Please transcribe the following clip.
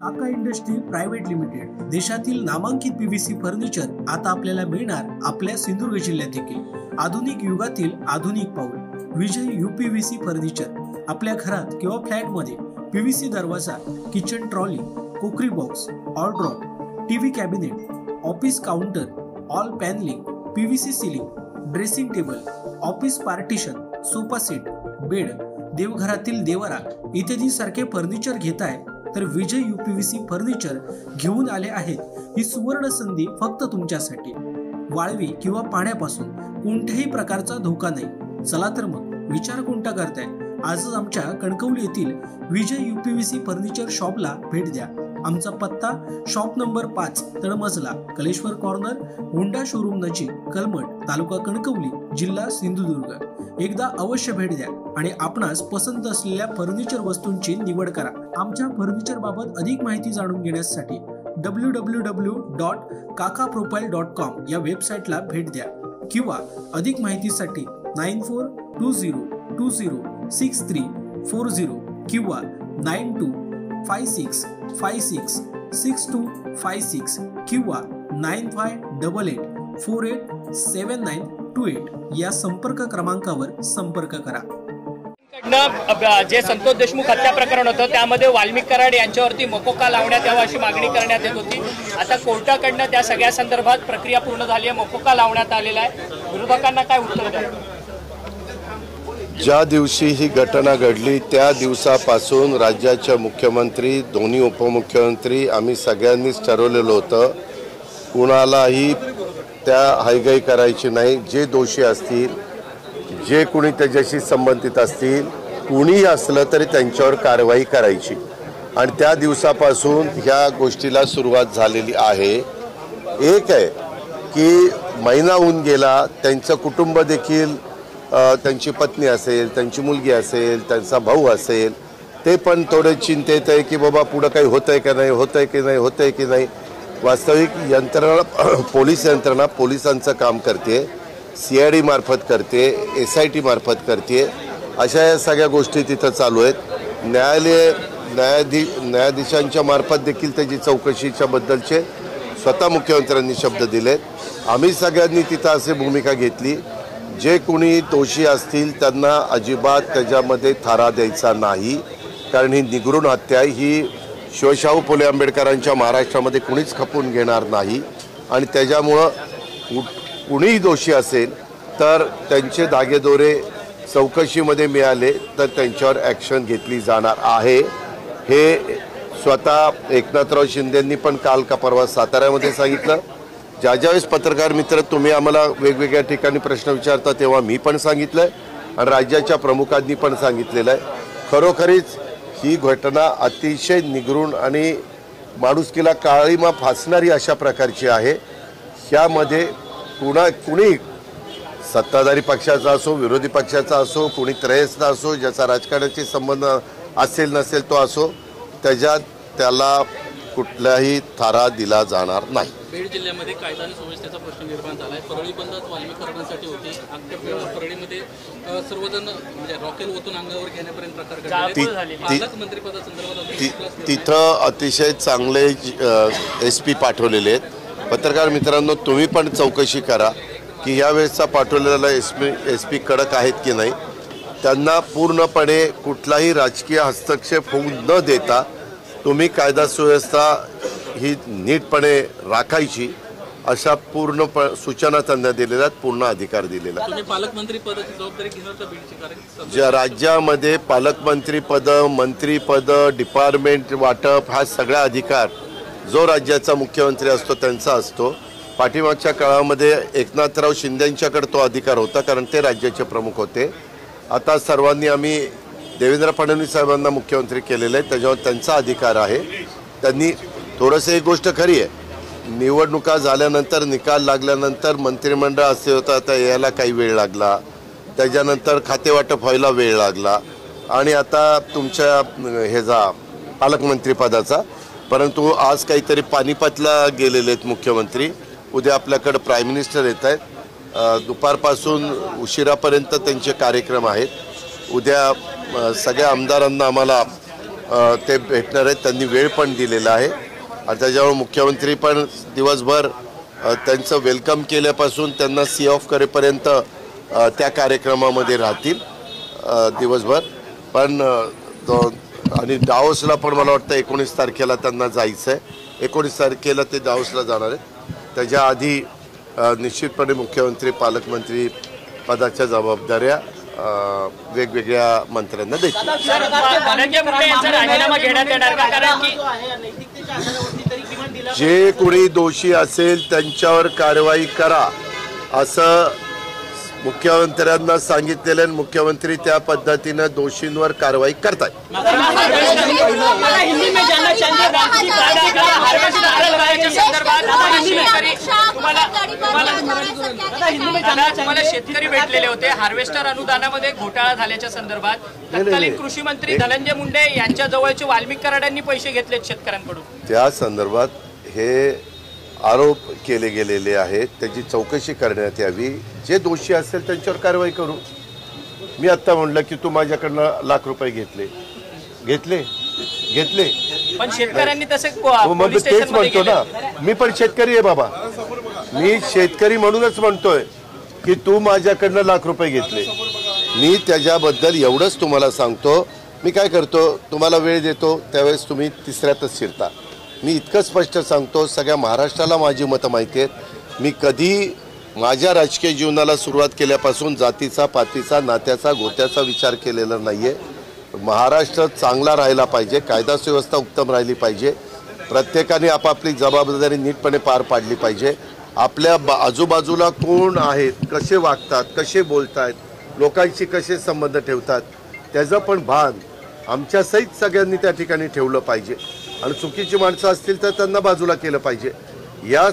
काका industry private limited देशातील नामांकित पीव्हीसी फर्निचर आता आपल्याला मिळणार आपल्या सिंधुदुर्ग जिल्ह्यात देखील। आधुनिक युगातील आधुनिक पाऊल विजय यूपीव्हीसी फर्निचर। आपल्या घरात किंवा फ्लॅट मध्ये पीव्हीसी दरवाजा, kitchen trolley, crockery box, wardrobe, TV cabinet, office counter, wall panelling, PVC ceiling, dressing table, office partition, sofa set, bed, देवघरातील देवरा इत्यादी सारखे फर्निचर घेताय तर विजय यूपीव्हीसी फर्निचर घेऊन आले आहेत। ही सुवर्ण संधी फक्त तुमच्यासाठी। वाळवी किंवा पाण्यापासून कोणत्याही प्रकारचा धोका नाही। चला तर मग विचार कोणता करताय, आजच आमच्या कणकवली येथील विजय यूपीव्हीसी फर्निचर शॉपला भेट द्या। आमचा पत्ता शॉप नंबर 5 तळमजला, कलेश्वर कॉर्नर, होंडा शोरूम नजीक, कलमट, तालुका कणकवली, जिल्हा सिंधुदुर्ग। एकदा अवश्य भेट द्या आणि आपणास पसंत असलेल्या फर्निचर वस्तूंची निवड करा। आमच्या फर्निचर बाबत अधिक माहिती जाणून घेण्यासाठी www.kakaprofile.com या वेबसाईटला भेट द्या किंवा अधिक माहितीसाठी 9420206340 किंवा 9256566256 किंवा 9588487928 या संपर्क क्रमांकावर संपर्क करा। जे संतोष देशमुख हत्या प्रकरण होतं त्यामध्ये वाल्मिक कराड यांच्यावरती मोकोका लावण्यात यावा अशी मागणी करण्यात येत होती। आता कोर्टाकडनं त्या सगळ्या संदर्भात प्रक्रिया पूर्ण झाली आहे, मोकोका लावण्यात आलेला आहे। विरोधकांना काय उत्तर द्याल? ज्या दिवशी ही घटना घडली त्या दिवसापासून राज्याचे मुख्यमंत्री, दोन्ही उपमुख्यमंत्री आम्ही सगळ्यांनीच ठरवलेलं होतं कुणालाही त्या हायगाई करायची नाही। जे दोषी असतील, जे कोणी त्याच्याशी संबंधित असतील, कुणीही असलं तरी त्यांच्यावर कारवाई करायची आणि त्या दिवसापासून ह्या गोष्टीला सुरुवात झालेली आहे। एक आहे की महिना होऊन गेला, त्यांचं कुटुंब देखील, त्यांची पत्नी असेल, त्यांची मुलगी असेल, त्यांचा भाऊ असेल, ते पण थोडे चिंतेत आहे की बाबा पुढं काही होतंय का नाही, होतंय की नाही, होतंय की नाही। वास्तविक यंत्रणा, पोलीस यंत्रणा पोलिसांचं काम करते, CID मार्फत करते, SIT मार्फत करते, अशा या सगळ्या गोष्टी तिथं चालू आहेत। न्यायाधीशांच्या मार्फत देखील त्याची चौकशीच्या बद्दलचे स्वतः मुख्यमंत्र्यांनी शब्द दिलेत। आम्ही सगळ्यांनी तिथं अशी भूमिका घेतली, जे कोणी दोषी असतील त्यांना अजिबात त्याच्यामध्ये थारा द्यायचा नाही, कारण ही निगरूण हत्या ही शिवशाहू फुले आंबेडकरांच्या महाराष्ट्रामध्ये कुणीच खपून घेणार नाही आणि त्याच्यामुळं कुणीही दोषी असेल तर त्यांचे धागेदोरे चौकशीमध्ये मिळाले तर त्यांच्यावर ॲक्शन घेतली जाणार आहे। हे स्वतः एकनाथराव शिंदेंनी पण काल का परवा साताऱ्यामध्ये सांगितलं। ज्यावेळेस पत्रकार मित्र तुम्ही आम्हाला वेगवेगळ्या ठिकाणी प्रश्न विचारता तेव्हा मी पण सांगितलं आहे आणि राज्याच्या प्रमुखांनी पण सांगितलेलं आहे। खरोखरीच ही घटना अतिशय निगरूण आणि माणुसकीला काळीमा फासणारी अशा प्रकारची आहे। ह्यामध्ये कुणी सत्ताधारी पक्षाचा असो, विरोधी पक्षाचा असो, कुणी त्रयस्थ असो, ज्याचा राजकारणाशी संबंध असेल नसेल तो असो, त्याला कुठलाही थारा दिला जाणार नाही। बीड जिल्ह्यामध्ये कायदा आणि सुव्यवस्थेचा प्रश्न निर्माण झाला आहे। परळी बंद वाल्मिक कराडांसाठी होती। परळीमध्ये सर्वजण म्हणजे रॉकेल ओतून अंगावर घेण्यापर्यंत प्रकार घडले। पालकमंत्रीपदासंदर्भात तिथं अतिशय चांगले SP पाठवलेले आहेत। पत्रकार मित्रांनो, तुम्ही पण चौकशी करा की यावेळेसचा पाठवलेला SP कडक आहेत की नाही। त्यांना पूर्णपणे कुठलाही राजकीय हस्तक्षेप होऊ न देता तुम्ही कायदा सुव्यवस्था ही नीटपणे राखायची अशा पूर्ण सूचना त्यांना दिलेल्या, पूर्ण अधिकार दिलेला। पालकमंत्री पदाची जबाबदारी घेणार का बीडची? कारण ज्या राज्यामध्ये पालकमंत्रीपद, मंत्रीपद, डिपार्टमेंट वाटप हा सगळा अधिकार जो राज्याचा मुख्यमंत्री असतो त्यांचा असतो। पाठीमागच्या काळामध्ये एकनाथराव शिंदेंच्याकडे तो अधिकार होता, कारण ते राज्याचे प्रमुख होते। आता सर्वांनी आम्ही देवेंद्र फडणवीस साहेबांना मुख्यमंत्री केलेलं आहे, त्याच्यावर त्यांचा अधिकार आहे। त्यांनी थोडंसं एक गोष्ट खरी आहे, निवडणुका झाल्यानंतर, निकाल लागल्यानंतर मंत्रिमंडळ असे होतं, आता यायला काही वेळ लागला, त्याच्यानंतर खातेवाटप व्हायला वेळ लागला आणि आता तुमच्या ह्याचा पालकमंत्रीपदाचा, परंतु आज काहीतरी पानिपतला गेलेले आहेत मुख्यमंत्री, उद्या आपल्याकडे प्राईम मिनिस्टर येत आहेत, दुपारपासून उशिरापर्यंत त्यांचे कार्यक्रम आहेत। उद्या सगळ्या आमदारांना आम्हाला ते भेटणार आहेत. त्यांनी वेळ पण दिलेला आहे आणि त्याच्यामुळे मुख्यमंत्री पण दिवसभर त्यांचं वेलकम केल्यापासून त्यांना सी ऑफ करेपर्यंत त्या कार्यक्रमामध्ये राहतील दिवसभर. पण आणि डावोसला पण मला वाटतं 19 तारखेला त्यांना जायचं आहे. 19 तारखेला ते डावोसला जाणार आहेत. त्याच्या आधी निश्चितपणे मुख्यमंत्री पालकमंत्री पदाच्या जबाबदाऱ्या वेगवेगळ्या मंत्र्यांना देतील. धनंजय मुंडे यांचा राजीनामा घेण्यात येणार का? कारण की जे कोणी दोषी असेल त्यांच्यावर कारवाई करा असं मुख्यमंत्र्यांना सांगितलेलं आणि मुख्यमंत्री त्या पद्धतीनं दोषींवर कारवाई करतात. तुम्हाला शेतकरी भेटलेले होते. हार्वेस्टर अनुदानामध्ये घोटाळा झाल्याच्या संदर्भात तत्कालीन कृषी मंत्री धनंजय मुंडे यांच्या जवळचे वाल्मिक कराडांनी पैसे घेतलेत शेतकऱ्यांकडून. त्या संदर्भात हे आरोप केले गेलेले आहेत. त्याची चौकशी करण्यात यावी. जे दोषी असेल त्यांच्यावर कारवाई करू. मी आत्ता म्हणलं की तू माझ्याकडनं ₹1,00,000 घेतले पण शेतकऱ्यांनी तसे मग तेच म्हणतो ना. मी पण शेतकरी आहे बाबा. मी शेतकरी म्हणूनच म्हणतोय की तू माझ्याकडनं ₹1,00,000 घेतले. मी त्याच्याबद्दल एवढंच तुम्हाला सांगतो. मी काय करतो, तुम्हाला वेळ देतो त्यावेळेस तुम्ही तिसऱ्यातच शिरता. मी इतकं स्पष्ट सांगतो, सगळ्या महाराष्ट्राला माझी मतं माहिती आहेत. मी कधी माझ्या राजकीय जीवनाला सुरुवात केल्यापासून जातीचा, पातीचा, नात्याचा, गोत्याचा विचार केलेला नाही आहे. महाराष्ट्र चांगला राहिला पाहिजे, कायदा सुव्यवस्था उत्तम राहिली पाहिजे, प्रत्येकाने आपापली जबाबदारी नीटपणे पार पाडली पाहिजे. आपल्या आजूबाजूला कोण आहेत, कसे वागतात, कसे बोलतात, लोकांशी कसे संबंध ठेवतात, त्याचं पण भान आमच्यासहित सगळ्यांनी त्या ठिकाणी ठेवलं पाहिजे. आणि चुकीची माणसं असतील तर त्यांना बाजूला केलं पाहिजे. या